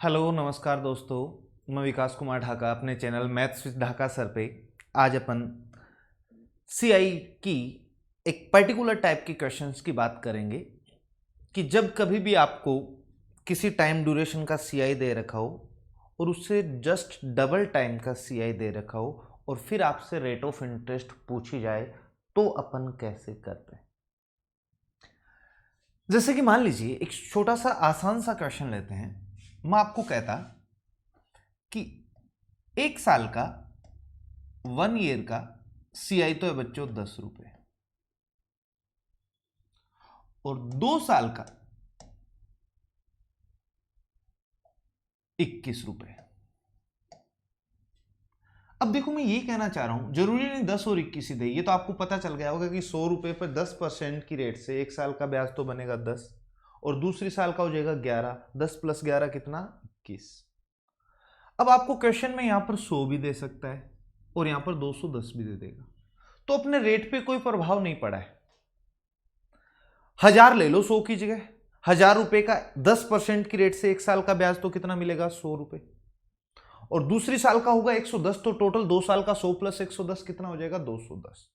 Hello नमस्कार दोस्तों, मैं विकास कुमार ढाका अपने channel maths with Dhaka sir पे आज अपन सीआई की एक पर्टिकुलर टाइप के क्वेश्चंस की बात करेंगे कि जब कभी भी आपको किसी टाइम ड्यूरेशन का सीआई दे रखा हो और उससे जस्ट डबल टाइम का सीआई दे रखा हो और फिर आपसे रेट ऑफ इंटरेस्ट पूछी जाए तो अपन कैसे करते हैं। जैसे कि मान लीजिए एक छोटा सा आसान सा क्वेश्चन लेते हैं। मैं आपको कहता कि एक साल का 1 ईयर का सीआई तो है बच्चों 10 रुपए और 2 साल का 21 रुपए। अब देखो मैं ये कहना चाह रहा हूं, जरूरी नहीं 10 और 21 ही दे, ये तो आपको पता चल गया होगा कि 100 रुपए पर 10% की रेट से एक साल का ब्याज तो बनेगा 10 और दूसरी साल का हो जाएगा 11। 10 + 11 कितना? 21। अब आपको क्वेश्चन में यहां पर 100 भी दे सकता है और यहां पर 210 भी दे देगा, तो अपने रेट पे कोई प्रभाव नहीं पड़ा है। 1000 ले लो 100 की जगह। 1000 रुपए का 10% की रेट से एक साल का ब्याज तो कितना मिलेगा? 100 रुपए और दूसरी साल का होगा 110, तो टोटल 2 साल का 100 + 110 कितना हो जाएगा? 210।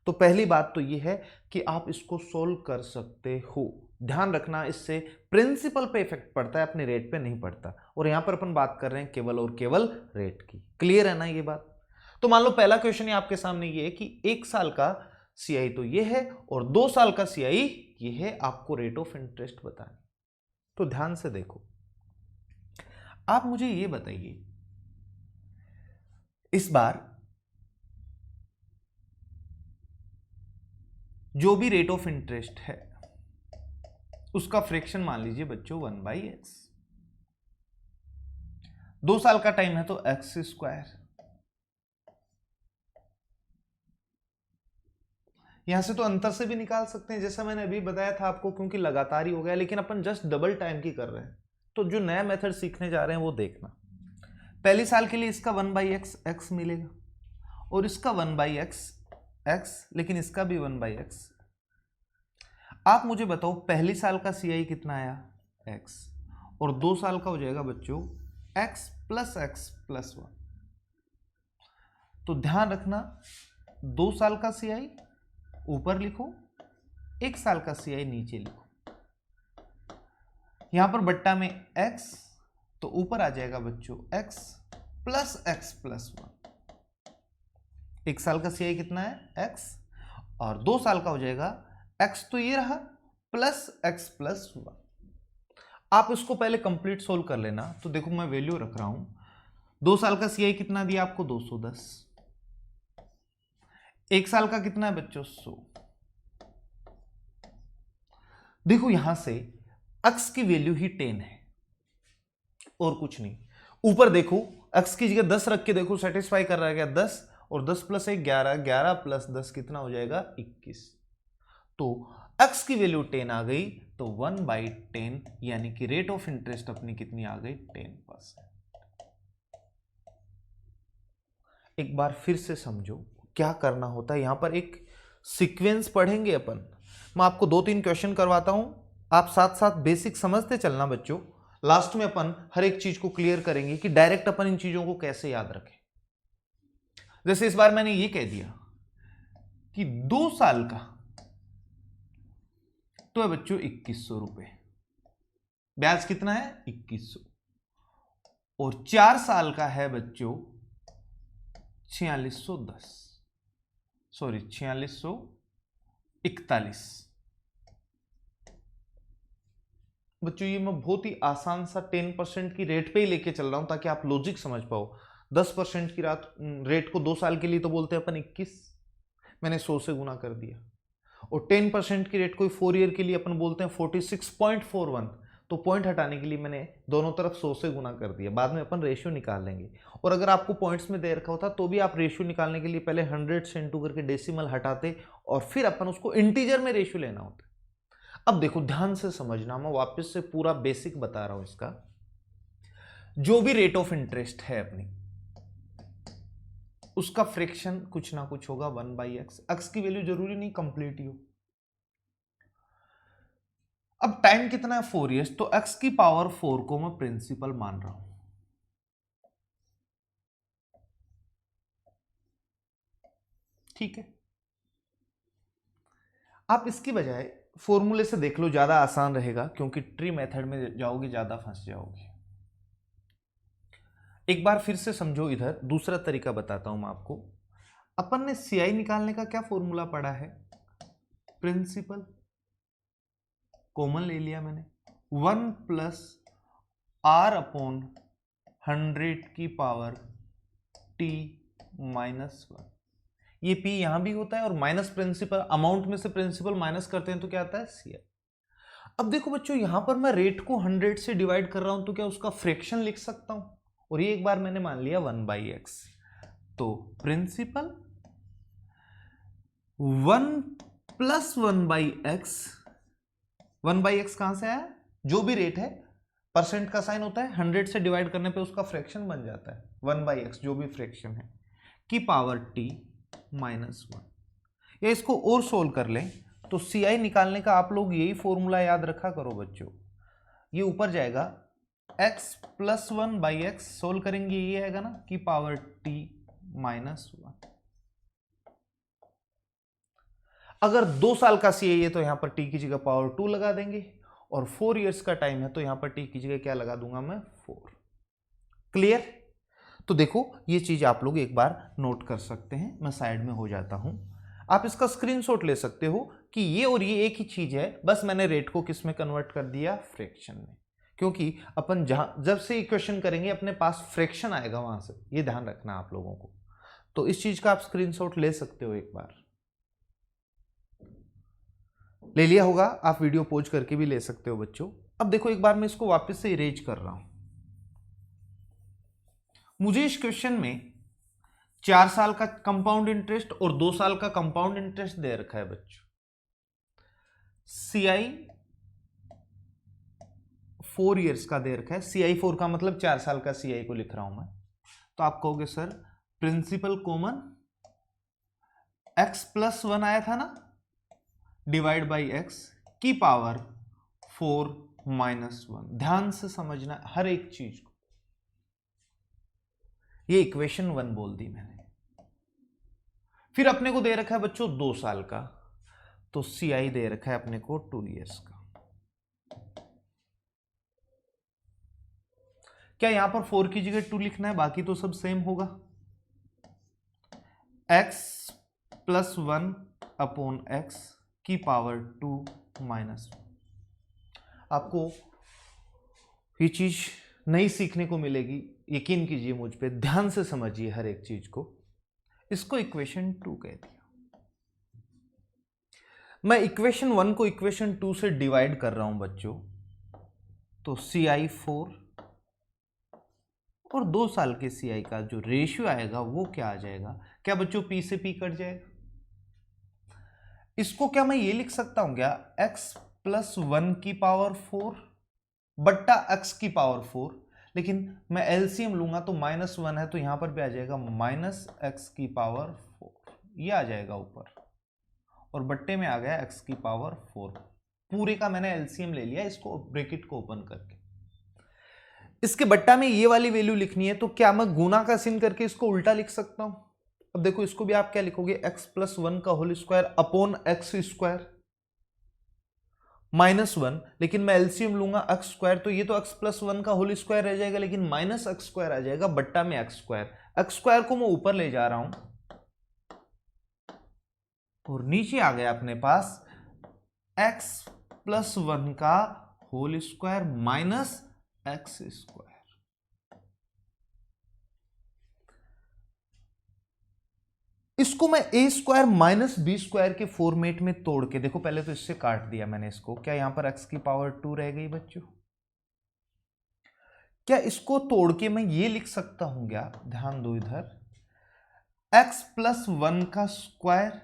तो पहली बात तो यह है कि आप इसको सोल्व कर सकते हो। ध्यान रखना, इससे प्रिंसिपल पे इफेक्ट पड़ता है, अपने रेट पे नहीं पड़ता। और यहां पर अपन बात कर रहे हैं केवल और केवल रेट की। क्लियर है ना ये बात? तो मान लो पहला क्वेश्चन आपके सामने ये है कि एक साल का सीआई तो ये है और 2 साल का सीआई ये है, आपको रेट ऑफ इंटरेस्ट बतानी। तो ध्यान से देखो, आप मुझे ये बताइए, इस बार जो भी रेट ऑफ इंटरेस्ट है उसका फ्रैक्शन मान लीजिए बच्चों 1/x। 2 साल का टाइम है तो x²। यहां से तो अंतर से भी निकाल सकते हैं, जैसा मैंने अभी बताया था आपको, क्योंकि लगातार ही हो गया, लेकिन अपन जस्ट डबल टाइम की कर रहे हैं। तो जो नया मेथड सीखने जा रहे हैं वो देखना। पहली साल के लिए इसका 1/x x मिलेगा और इसका 1/x x, लेकिन इसका भी 1/x। आप मुझे बताओ पहली साल का सीआई कितना आया? x और 2 साल का हो जाएगा बच्चों x + x + 1। तो ध्यान रखना, 2 साल का सीआई ऊपर लिखो, एक साल का सीआई नीचे लिखो। यहां पर बट्टा में x, तो ऊपर आ जाएगा बच्चों x + x + 1। एक साल का सीआई कितना है? x और 2 साल का हो जाएगा x, तो ये रहा + x + 1। आप इसको पहले कंप्लीट सोल्व कर लेना। तो देखो मैं वैल्यू रख रहा हूं, 2 साल का सीआई कितना दिया आपको? 210। एक साल का कितना है बच्चों? 100। देखो यहां से x की वैल्यू ही 10 है और कुछ नहीं। ऊपर देखो x की जगह 10 रख के देखो, सेटिस्फाई कर रहा है क्या? 10 और 10 + 1 11, 11 + 10 कितना हो जाएगा? 21। तो x की वैल्यू 10 आ गई, तो 1/10 यानी कि रेट ऑफ इंटरेस्ट अपनी कितनी आ गई? 10%। एक बार फिर से समझो क्या करना होता है। यहां पर एक सीक्वेंस पढ़ेंगे अपन। मैं आपको 2-3 क्वेश्चन करवाता हूं, आप साथ साथ बेसिक समझते चलना बच्चों। लास्ट में अपन हर एक चीज को क्लियर करेंगे कि डायरेक्ट अपन इन चीजों को कैसे याद रखें। जैसे इस बार मैंने ये कह दिया कि 2 साल का तो है बच्चों 2100 रुपए, ब्याज कितना है? 2100। और 4 साल का है बच्चों 4610, सॉरी 4641। बच्चों ये मैं बहुत ही आसान सा 10% की रेट पे ही लेके चल रहा हूं ताकि आप लॉजिक समझ पाओ। 10% की रेट को 2 साल के लिए तो बोलते हैं अपन 21, मैंने 100 से गुना कर दिया। और 10% की रेट को 4 ईयर के लिए अपन बोलते हैं 46.41, तो पॉइंट हटाने के लिए मैंने दोनों तरफ 100 से गुना कर दिया। बाद में अपन रेशियो निकाल लेंगे। और अगर आपको पॉइंट्स में दे रखा होता तो भी आप रेशियो निकालने के लिए पहले 100 से इंटू करके डेसिमल हटाते और फिर अपन उसको इंटीजर में रेशियो लेना होता। अब देखो ध्यान से समझना, मैं वापस से पूरा बेसिक बता रहा हूं इसका। जो भी रेट ऑफ इंटरेस्ट है अपनी, उसका फ्रैक्शन कुछ ना कुछ होगा 1/x। x की वैल्यू जरूरी नहीं कंप्लीट ही हो। अब टाइम कितना है 4 इयर्स, तो x की पावर 4 को मैं प्रिंसिपल मान रहा हूं। ठीक है, आप इसकी बजाय फॉर्मूले से देख लो, ज्यादा आसान रहेगा, क्योंकि ट्री मेथड में जाओगे ज्यादा फंस जाओगे। एक बार फिर से समझो, इधर दूसरा तरीका बताता हूं मैं आपको। अपन ने सीआई निकालने का क्या फॉर्मूला पढ़ा है, प्रिंसिपल कॉमन ले लिया मैंने, 1 प्लस आर अपॉन 100 की पावर टी माइनस 1। ये पी यहां भी होता है, और माइनस प्रिंसिपल, अमाउंट में से प्रिंसिपल माइनस करते हैं तो क्या आता है सीआई। अब देखो बच्चों, यहां पर मैं रेट को 100 से डिवाइड कर रहा हूं, तो क्या उसका फ्रैक्शन लिख सकता हूं, और ये एक बार मैंने मान लिया 1/x। तो प्रिंसिपल 1 प्लस 1/x, 1/x कहां से आया, जो भी रेट है परसेंट का साइन होता है, 100 से डिवाइड करने पे उसका फ्रैक्शन बन जाता है, 1/x जो भी फ्रैक्शन है, की पावर t माइनस 1। या इसको और सोल्व कर लें, तो सीआई निकालने का आप लोग यही फॉर्मूला याद रखा करो बच्चों। ये ऊपर जाएगा x प्लस 1/x, सोल्व करेंगे ये आएगा ना, की पावर t माइनस 1। अगर 2 साल का सीआई है तो यहां पर t की जगह पावर 2 लगा देंगे, और 4 इयर्स का टाइम है तो यहां पर t की जगह क्या लगा दूंगा मैं, 4। क्लियर। तो देखो ये चीज आप लोग एक बार नोट कर सकते हैं, मैं साइड में हो जाता हूं, आप इसका स्क्रीनशॉट ले सकते हो कि ये और ये एक ही चीज है, बस मैंने रेट को किस में कन्वर्ट कर दिया, फ्रैक्शन में। क्योंकि अपन जहां जब से इक्वेशन करेंगे अपने पास फ्रैक्शन आएगा वहां से, ये ध्यान रखना आप लोगों को। तो इस चीज का आप स्क्रीनशॉट ले सकते हो, एक बार ले लिया होगा, आप वीडियो पॉज करके भी ले सकते हो बच्चों। अब देखो एक बार मैं इसको वापस से इरेज कर रहा हूं। मुझे इस क्वेश्चन में 4 साल का कंपाउंड इंटरेस्ट और 2 साल का कंपाउंड इंटरेस्ट दे रखा है बच्चों। सीआई 4 इयर्स का दे रखा है, सीआई 4 का मतलब 4 साल का सीआई को लिख रहा हूं मैं। तो आप कहोगे sir principal common x plus 1 आया था ना, डिवाइड बाई x की पावर 4 माइनस 1। ध्यान से समझना हर एक चीज को, ये इक्वेशन 1 बोल दी मैंने। फिर अपने को दे रखा है बच्चों 2 साल का, तो सीआई दे रखा है अपने को 2 इयर्स का। क्या यहां पर 4 की जगह 2 लिखना है, बाकी तो सब सेम होगा। x प्लस 1 अपॉन x की पावर 2 माइनस 1। आपको ये चीज नई सीखने को मिलेगी, यकीन कीजिए मुझ पे, ध्यान से समझिए हर एक चीज को। इसको इक्वेशन 2 कह दिया। मैं इक्वेशन 1 को इक्वेशन 2 से डिवाइड कर रहा हूं बच्चों, तो CI 4 और 2 साल के CI का जो रेशियो आएगा वो क्या आ जाएगा, क्या बच्चों P से P कट जाएगा। इसको क्या मैं ये लिख सकता हूं क्या, x प्लस 1 की पावर 4 बट्टा x की पावर 4, लेकिन मैं एलसीएम लूंगा तो -1 है, तो यहां पर भी आ जाएगा माइनस x की पावर 4, ये आ जाएगा ऊपर, और बट्टे में आ गया x की पावर 4। पूरे का मैंने एलसीएम ले लिया, इसको ब्रैकेट को ओपन करके। इसके बट्टा में ये वाली वैल्यू लिखनी है, तो क्या मैं गुना का चिन्ह करके इसको उल्टा लिख सकता हूं। अब देखो इसको भी आप क्या लिखोगे, x प्लस 1 का whole square upon x square -1, लेकिन मैं एलसीएम लूंगा x स्क्वायर, तो ये तो x प्लस 1 का होल स्क्वायर रह जाएगा, लेकिन माइनस एक्स स्क्वायर आ जाएगा बट्टा में x स्क्वायर को मैं ऊपर ले जा रहा हूं, और नीचे आ गया अपने पास x प्लस 1 का whole square minus x square. इसको मैं a square minus b square के फॉर्मेट में तोड़ के देखो, पहले तो इससे काट दिया मैंने इसको, क्या यहां पर x की पावर 2 रह गई बच्चों। क्या इसको तोड़ के मैं ये लिख सकता हूं क्या, ध्यान दो इधर, x प्लस 1 का square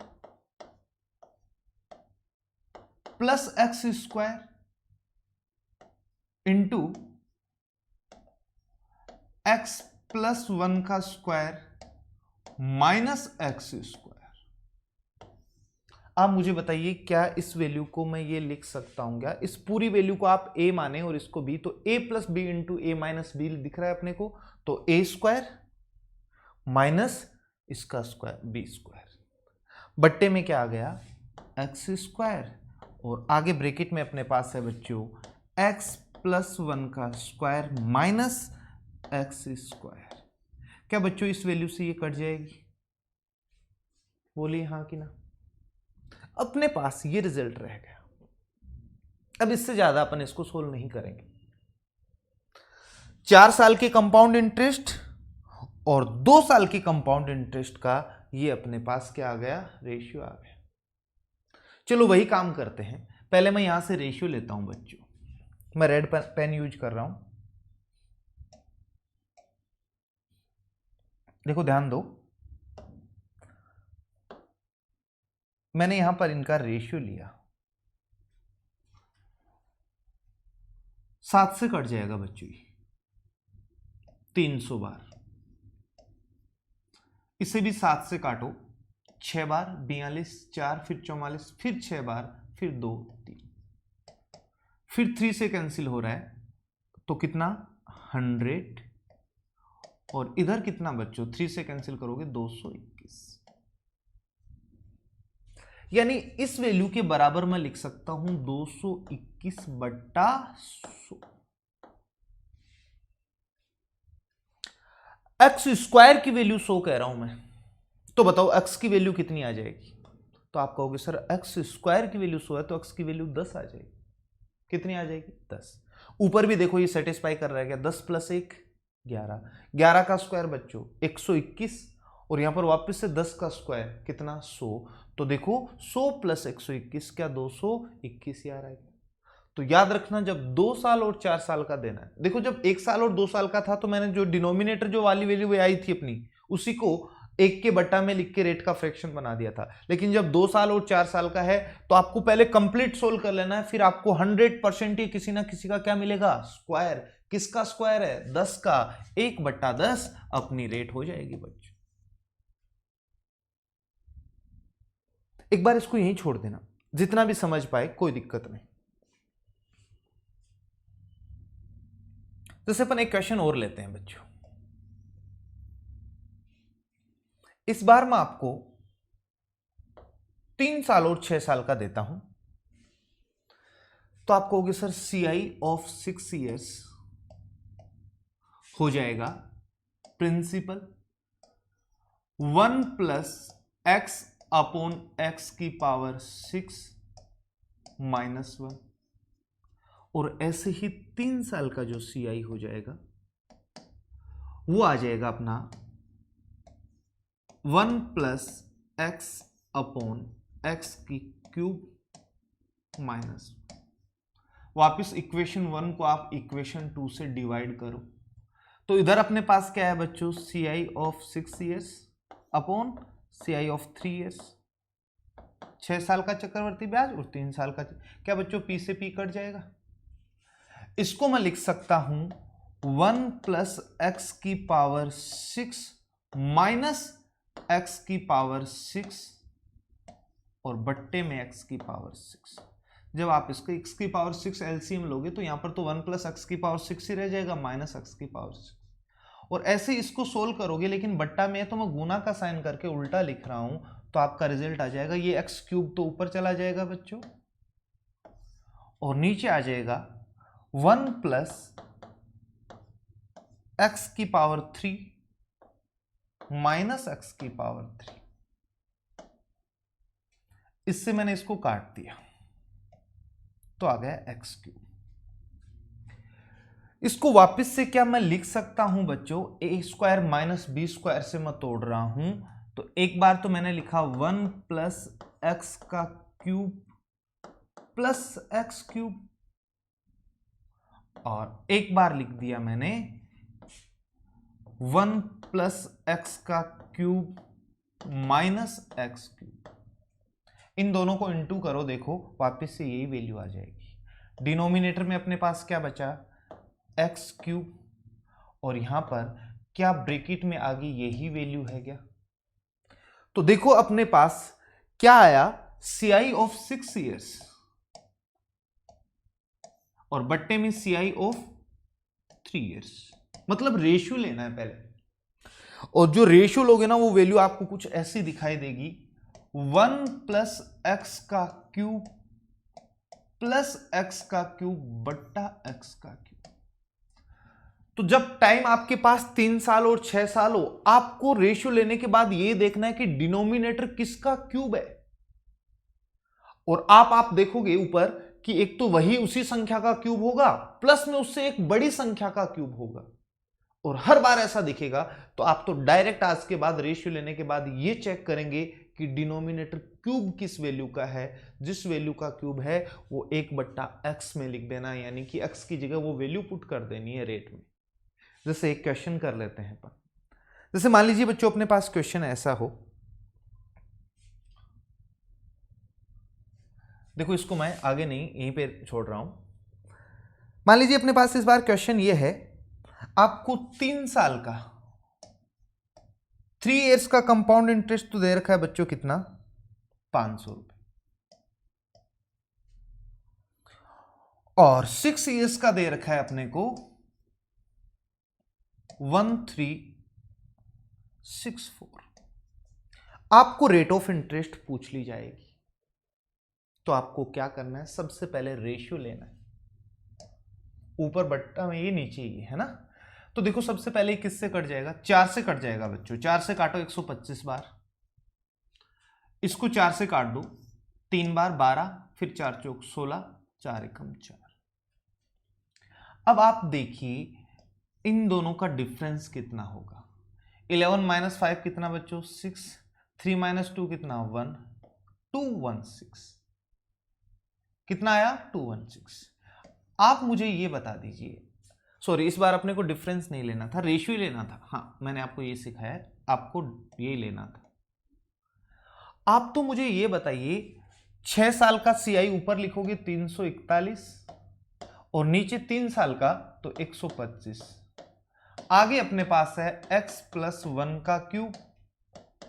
plus x square into x plus 1 का स्क्वायर माइनस एक्स स्क्वायर। आप मुझे बताइए क्या इस वैल्यू को मैं ये लिख सकता हूं क्या, इस पूरी वैल्यू को आप a माने और इसको b, तो a plus b into a minus b दिख रहा है अपने को, तो a स्क्वायर माइनस इसका स्क्वायर बी स्क्वायर, बट्टे में क्या आ गया एक्स स्क्वायर, और आगे ब्रैकेट में अपने पास है बच्चों एक्स प्लस 1 का स्क्वायर माइनस एक्स स्क्वायर। क्या बच्चों इस वैल्यू से ये कट जाएगी, बोलिए हाँ कि ना। अपने पास ये रिजल्ट रह गया। अब इससे ज्यादा अपन इसको सोल्व नहीं करेंगे। 4 साल के कंपाउंड इंटरेस्ट और 2 साल के कंपाउंड इंटरेस्ट का ये अपने पास क्या आ गया, रेशियो आ गया। चलो वही काम करते हैं, पहले मैं यहां से रेशियो लेता हूं बच्चों, मैं रेड पेन यूज कर रहा हूं, देखो ध्यान दो, मैंने यहां पर इनका रेशियो लिया, 7 से कट जाएगा बच्चों 300 बार, इसे भी 7 से काटो 6 बार, 42, 4 फिर 44, फिर 6 बार, फिर 2 3, फिर 3 से कैंसिल हो रहा है तो कितना 100, और इधर कितना बच्चों 3 से कैंसिल करोगे 221, यानी इस वैल्यू के बराबर मैं लिख सकता हूं 221 बट्टा 100। एक्स स्क्वायर की वैल्यू 100 कह रहा हूं मैं, तो बताओ एक्स की वैल्यू कितनी आ जाएगी, तो आप कहोगे सर एक्स स्क्वायर की वैल्यू 100 है तो एक्स की वैल्यू 10 आ जाएगी, कितनी आ जाएगी 10। ऊपर भी देखो ये सेटिस्फाई कर रहा है क्या, 10 प्लस 1 11, 11 का स्क्वायर बच्चों 121, और यहां पर वापस से 10 का स्क्वायर कितना 100, तो देखो 100 प्लस 121 क्या 221 यार आएगा। तो याद रखना जब 2 साल और 4 साल का देना है, देखो जब 1 साल और 2 साल का था तो मैंने जो डिनोमिनेटर जो वाली वैल्यू आई थी अपनी उसी को 1 के बट्टा में लिख के रेट का फ्रैक्शन बना दिया था, लेकिन जब 2 साल और 4 साल का है तो आपको पहले कंप्लीट सोल्व कर लेना है, फिर आपको 100% ही किसी ना किसी का क्या मिलेगा स्क्वायर। किसका स्क्वायर है 10 का, 1 बट्टा 10 अपनी रेट हो जाएगी बच्चों। एक बार इसको यहीं छोड़ देना, जितना भी समझ पाए कोई दिक्कत नहीं। जैसे अपन एक क्वेश्चन और लेते हैं बच्चों, इस बार मैं आपको 3 साल और 6 साल का देता हूं, तो आप कहोगे सर CI ऑफ 6 years हो जाएगा principal 1 plus x upon x की पावर 6 माइनस 1, और ऐसे ही 3 साल का जो CI हो जाएगा वो आ जाएगा अपना 1 प्लस एक्स अपॉन एक्स की क्यूब माइनस, वापिस इक्वेशन 1 को आप इक्वेशन 2 से डिवाइड करो, तो इधर अपने पास क्या है बच्चों CI of 6 years upon CI of 3 years, 6 साल का चक्रवर्ती ब्याज और 3 साल का, क्या बच्चों P से P कट जाएगा, इसको मैं लिख सकता हूं 1 प्लस एक्स की पावर 6 माइनस एक्स की पावर 6 और बट्टे में एक्स की पावर 6। जब आप इसको x की पावर 6 एलसीएम लोगे तो यहां पर तो 1 प्लस एक्स की पावर 6 ही रह जाएगा माइनस एक्स की पावर 6, और ऐसे इसको सोल्व करोगे, लेकिन बट्टा में तो मैं गुना का साइन करके उल्टा लिख रहा हूं, तो आपका रिजल्ट आ जाएगा ये एक्स क्यूब तो ऊपर चला जाएगा बच्चों, और नीचे आ जाएगा 1 प्लस एक्स की पावर 3 माइनस एक्स की पावर 3, इससे मैंने इसको काट दिया तो आ गया एक्स क्यूब। इसको वापस से क्या मैं लिख सकता हूं बच्चों ए स्क्वायर माइनस बी स्क्वायर से मैं तोड़ रहा हूं, तो एक बार तो मैंने लिखा 1 प्लस एक्स का क्यूब प्लस एक्स क्यूब, और एक बार लिख दिया मैंने 1 प्लस एक्स का क्यूब माइनस एक्स क्यूब। इन दोनों को इनटू करो, देखो वापस से यही वैल्यू आ जाएगी। डिनोमिनेटर में अपने पास क्या बचा एक्स क्यूब, और यहां पर क्या ब्रैकेट में आगे यही वैल्यू है क्या, तो देखो अपने पास क्या आया CI ऑफ 6 ईयर्स और बट्टे में CI ऑफ 3 ईयर्स, मतलब रेशियो लेना है पहले। और जो रेशियो लोगे ना वो वैल्यू आपको कुछ ऐसी दिखाई देगी, 1 प्लस एक्स का क्यूब प्लस एक्स का क्यूब बट्टा एक्स का क्यूब। तो जब टाइम आपके पास 3 साल और 6 साल हो, आपको रेशियो लेने के बाद ये देखना है कि डिनोमिनेटर किसका क्यूब है। और आप देखोगे ऊपर कि एक तो वही उसी संख्या का क्यूब होगा, प्लस में उससे एक बड़ी संख्या का क्यूब होगा। और हर बार ऐसा दिखेगा तो आप तो डायरेक्ट आज के बाद रेशियो लेने के बाद ये चेक करेंगे कि डिनोमिनेटर क्यूब किस वैल्यू का है। जिस वैल्यू का क्यूब है वो 1/x में लिख देना, यानी कि x की जगह वो वैल्यू पुट कर देनी है रेट में। जैसे एक क्वेश्चन कर लेते हैं अपन। जैसे मान लीजिए बच्चों अपने पास क्वेश्चन ऐसा हो, देखो इसको मैं आगे नहीं यहीं पे छोड़ रहा हूं। मान लीजिए अपने पास इस बार क्वेश्चन ये है, आपको 3 साल का 3 इयर्स का कंपाउंड इंटरेस्ट तो दे रखा है बच्चों, कितना 500 रुपए, और 6 इयर्स का दे रखा है अपने को 1364। आपको रेट ऑफ इंटरेस्ट पूछ ली जाएगी, तो आपको क्या करना है, सबसे पहले रेशियो लेना है। ऊपर बट्टा में ये नीचे ये है ना, तो देखो सबसे पहले किससे कट जाएगा, 4 से कट जाएगा बच्चों। 4 से काटो 125 बार, इसको 4 से काट दो 3 बार 12, फिर 4 चौक 16, 4 एकम 4। अब आप देखिए इन दोनों का डिफरेंस कितना होगा। 11 माइनस 5 कितना बच्चों 6, 3 माइनस 2 कितना 1, 216 कितना आया 216। आप मुझे ये बता दीजिए, सॉरी इस बार अपने को डिफरेंस नहीं लेना था, रेशियो लेना था। हाँ मैंने आपको ये सिखाया है, आपको ये लेना था। आप तो मुझे ये बताइए 6 साल का CI ऊपर लिखोगे 341 और नीचे 3 साल का तो 125। आगे अपने पास है x प्लस 1 का cube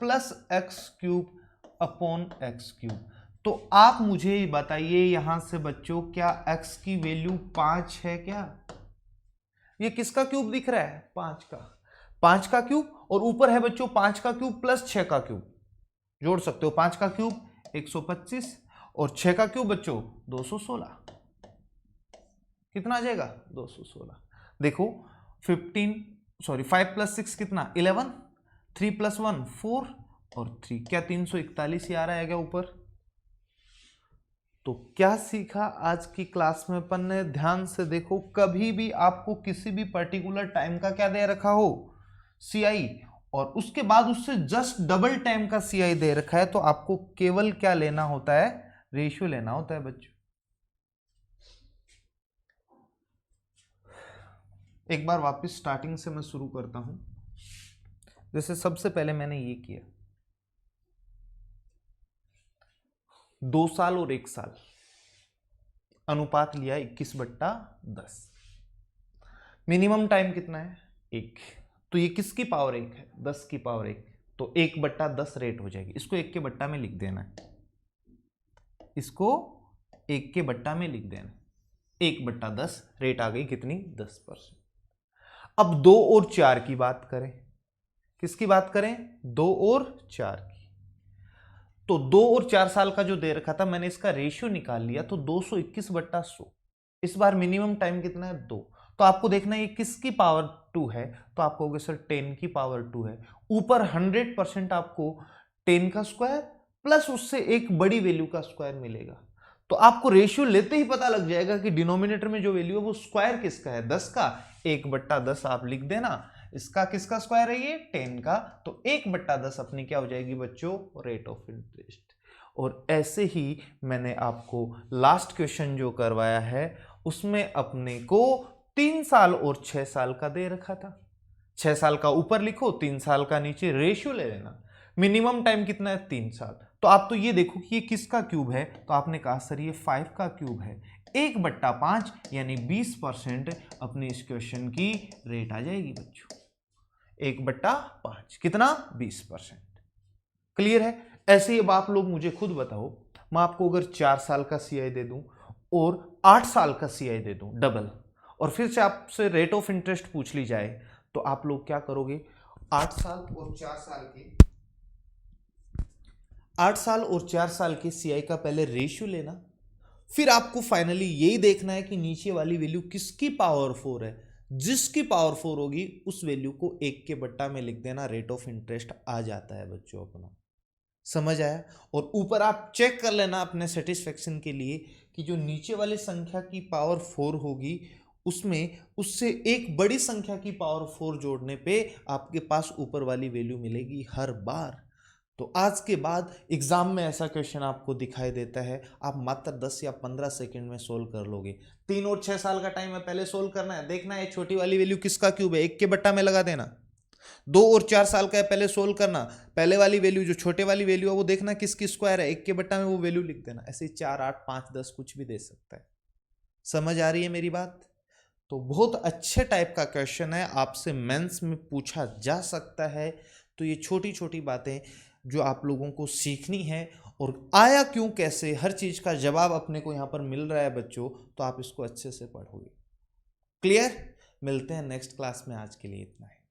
plus x cube upon x cube. तो आप मुझे बताइए यहां से बच्चों, क्या x की वैल्यू 5 है क्या? ये किसका क्यूब दिख रहा है 5 का, 5 का क्यूब, और ऊपर है बच्चों 5 का क्यूब प्लस 6 का क्यूब। जोड़ सकते हो 5 का क्यूब 125 और 6 का क्यूब बच्चों 216। कितना आ जाएगा 216। देखो 5 प्लस 6 कितना 11, 3 प्लस 1 4 और 3 क्या 341 ही आ रहा है क्या ऊपर। तो क्या सीखा आज की क्लास में अपन ने, ध्यान से देखो। कभी भी आपको किसी भी पर्टिकुलर टाइम का क्या दे रखा हो CI, और उसके बाद उससे जस्ट डबल टाइम का CI दे रखा है, तो आपको केवल क्या लेना होता है, रेशियो लेना होता है बच्चों। एक बार वापस स्टार्टिंग से मैं शुरू करता हूं। जैसे सबसे पहले मैंने ये किया 2 साल और 1 साल, अनुपात लिया 21/10। मिनिमम टाइम कितना है 1, तो ये किसकी पावर 1 है 10 की पावर 1, तो 1/10 रेट हो जाएगी। इसको 1 के बट्टा में लिख देना है, इसको 1 के बट्टा में लिख देना, 1/10 रेट आ गई कितनी 10%। अब 2 और 4 की बात करें, किसकी बात करें 2 और 4 की, तो 2 और 4 साल का जो दे रखा था मैंने इसका रेशियो निकाल लिया, तो 221/100। इस बार मिनिमम टाइम कितना है 2, तो आपको देखना है ये किसकी पावर 2 है, तो आप कहोगे सर 10 की पावर 2 है। ऊपर 100% आपको 10 का स्क्वायर प्लस उससे एक बड़ी वैल्यू का स्क्वायर मिलेगा। तो आपको रेशियो लेते ही पता लग जाएगा कि डिनोमिनेटर में जो वैल्यू है वो स्क्वायर किसका है 10 का, 1/10 आप लिख देना। इसका किसका स्क्वायर है ये 10 का, तो 1/10 अपनी क्या हो जाएगी बच्चों रेट ऑफ इंटरेस्ट। और ऐसे ही मैंने आपको लास्ट क्वेश्चन जो करवाया है उसमें अपने को 3 साल और 6 साल का दे रखा था। 6 साल का ऊपर लिखो, 3 साल का नीचे, रेशियो ले लेना। मिनिमम टाइम कितना है 3 साल, तो आप तो ये देखो कि ये किसका क्यूब है, तो आपने कहा सर ये 5 का क्यूब है। 1/5 यानी 20% अपने इस क्वेश्चन की रेट आ जाएगी बच्चों, 1/5 कितना 20%। क्लियर है। ऐसे ही अब आप लोग मुझे खुद बताओ, मैं आपको अगर 4 साल का सीआई दे दूं और 8 साल का सीआई दे दूं डबल, और फिर से आपसे रेट ऑफ इंटरेस्ट पूछ ली जाए, तो आप लोग क्या करोगे? 8 साल और 4 साल के 8 साल और 4 साल के सीआई का पहले रेशियो लेना, फिर आपको फाइनली यही देखना है कि नीचे वाली वैल्यू किसकी पावर 4 है। जिसकी पावर 4 होगी उस वैल्यू को 1 के बट्टा में लिख देना, रेट ऑफ इंटरेस्ट आ जाता है बच्चों अपना। समझ आया? और ऊपर आप चेक कर लेना अपने सेटिस्फेक्शन के लिए कि जो नीचे वाली संख्या की पावर 4 होगी उसमें उससे एक बड़ी संख्या की पावर 4 जोड़ने पे आपके पास ऊपर वाली वैल्यू मिलेगी हर बार। तो आज के बाद एग्जाम में ऐसा क्वेश्चन आपको दिखाई देता है, आप मात्र 10 या 15 सेकंड में सोल्व कर लोगे। 3 और 6 साल का टाइम है, पहले सोल्व करना है, देखना है छोटी वाली वैल्यू किसका क्यूब है, 1 के बट्टा में लगा देना। 2 और 4 साल का है, पहले सोल्व करना, पहले वाली वैल्यू जो छोटे वाली वैल्यू है वो देखना किसकी स्क्वायर है, 1 के बट्टा में वो वैल्यू लिख देना। ऐसे 4, 8, 5, 10 कुछ भी दे सकता है। समझ आ रही है मेरी बात? तो बहुत अच्छे टाइप का क्वेश्चन है, आपसे मेंस में पूछा जा सकता है। तो ये छोटी छोटी बातें जो आप लोगों को सीखनी है, और आया क्यों कैसे हर चीज का जवाब अपने को यहाँ पर मिल रहा है बच्चों, तो आप इसको अच्छे से पढ़ोगे। क्लियर? मिलते हैं नेक्स्ट क्लास में, आज के लिए इतना है।